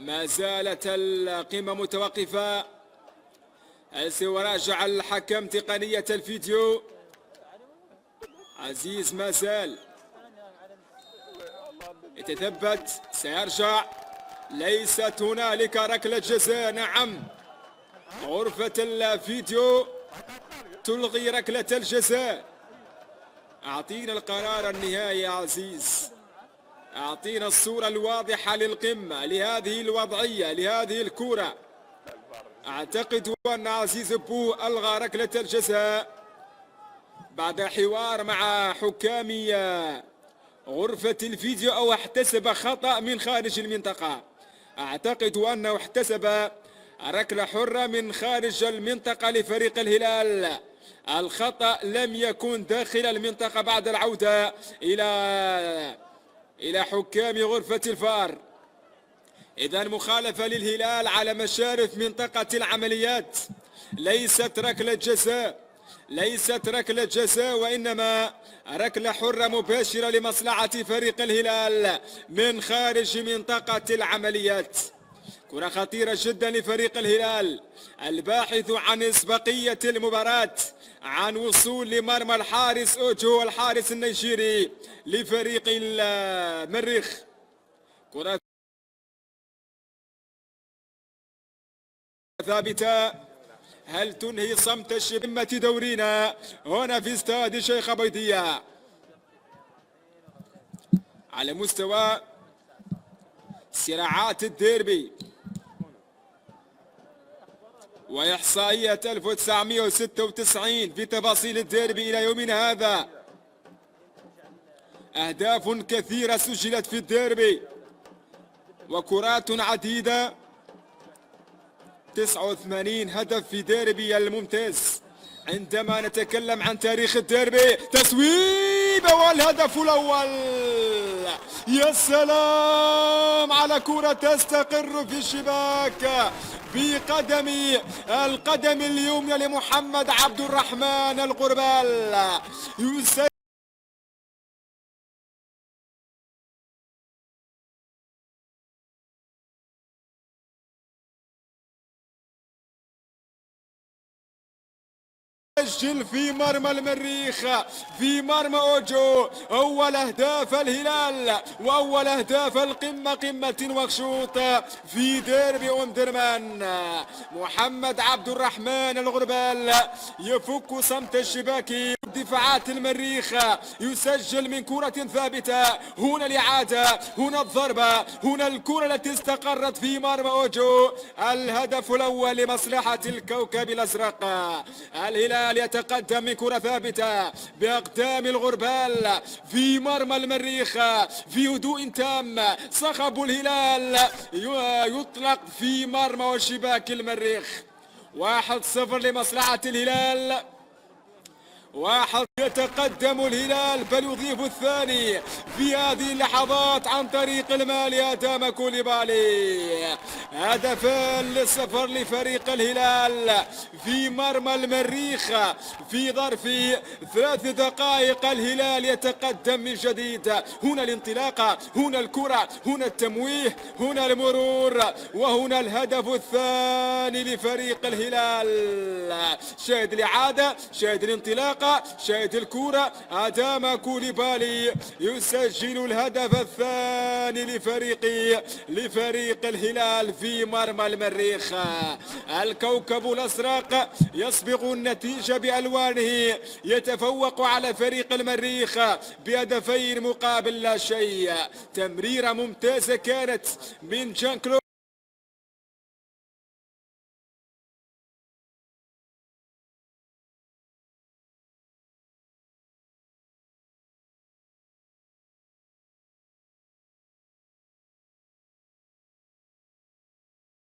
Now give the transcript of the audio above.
ما زالت القمة متوقفة. سيراجع الحكم تقنية الفيديو. عزيز ما زال يتثبت، سيرجع. ليست هنالك ركلة جزاء. نعم، غرفة الفيديو تلغي ركلة الجزاء. أعطينا القرار النهائي يا عزيز، أعطينا الصورة الواضحة للقمة، لهذه الوضعية، لهذه الكرة. أعتقد أن عزيز بو ألغى ركلة الجزاء بعد حوار مع حكامي غرفة الفيديو، أو احتسب خطأ من خارج المنطقة. أعتقد أنه احتسب ركلة حرة من خارج المنطقة لفريق الهلال. الخطأ لم يكن داخل المنطقة بعد العودة إلى حكام غرفة الفار. إذا مخالفة للهلال على مشارف منطقة العمليات. ليست ركلة جزاء، ليست ركلة جزاء، وإنما ركلة حرة مباشرة لمصلحة فريق الهلال من خارج منطقة العمليات. كرة خطيرة جدا لفريق الهلال الباحث عن إسبقية المباراة، عن وصول لمرمى الحارس أوجو، الحارس النيجيري لفريق المريخ. كرة ثابتة. هل تنهي صمت قمة دورينا هنا في استاد الشيخ بيضية على مستوى صراعات الديربي وإحصائية 1996 في تفاصيل الديربي إلى يومنا هذا؟ أهداف كثيرة سجلت في الديربي وكرات عديدة. 89 هدف في ديربي الممتاز. عندما نتكلم عن تاريخ الديربي، تصويبة والهدف الأول. يا سلام على كرة تستقر في الشباك القدم اليمنى لمحمد عبد الرحمن الغربال. سجل في مرمى المريخ، في مرمى أوجو، أول أهداف الهلال وأول أهداف القمة، قمة وكشوط في ديربي أم درمان. محمد عبد الرحمن الغربال يفك صمت الشباكي. دفاعات المريخ يسجل من كرة ثابتة. هنا الإعادة، هنا الضربة، هنا الكرة التي استقرت في مرمى أوجو. الهدف الأول لمصلحة الكوكب الأزرق. الهلال يتقدم من كرة ثابتة بأقدام الغربال في مرمى المريخ في هدوء تام. صخب الهلال يطلق في مرمى وشباك المريخ. 1-0 لمصلحة الهلال. يتقدم الهلال، بل يضيف الثاني في هذه اللحظات عن طريق المالي آدم كوليبالي. 2-0 لفريق الهلال في مرمى المريخ في ظرف 3 دقائق. الهلال يتقدم من جديد. هنا الانطلاقة، هنا الكرة، هنا التمويه، هنا المرور، وهنا الهدف الثاني لفريق الهلال. شاهد الإعادة، شاهد الانطلاقة، شاهد الكرة. آدم كوليبالي يسجل الهدف الثاني لفريق الهلال في مرمى المريخ. الكوكب الأزرق يسبق النتيجة بألوانه، يتفوق على فريق المريخ ب2 مقابل لا شيء. تمريرة ممتازة كانت من جان كلود.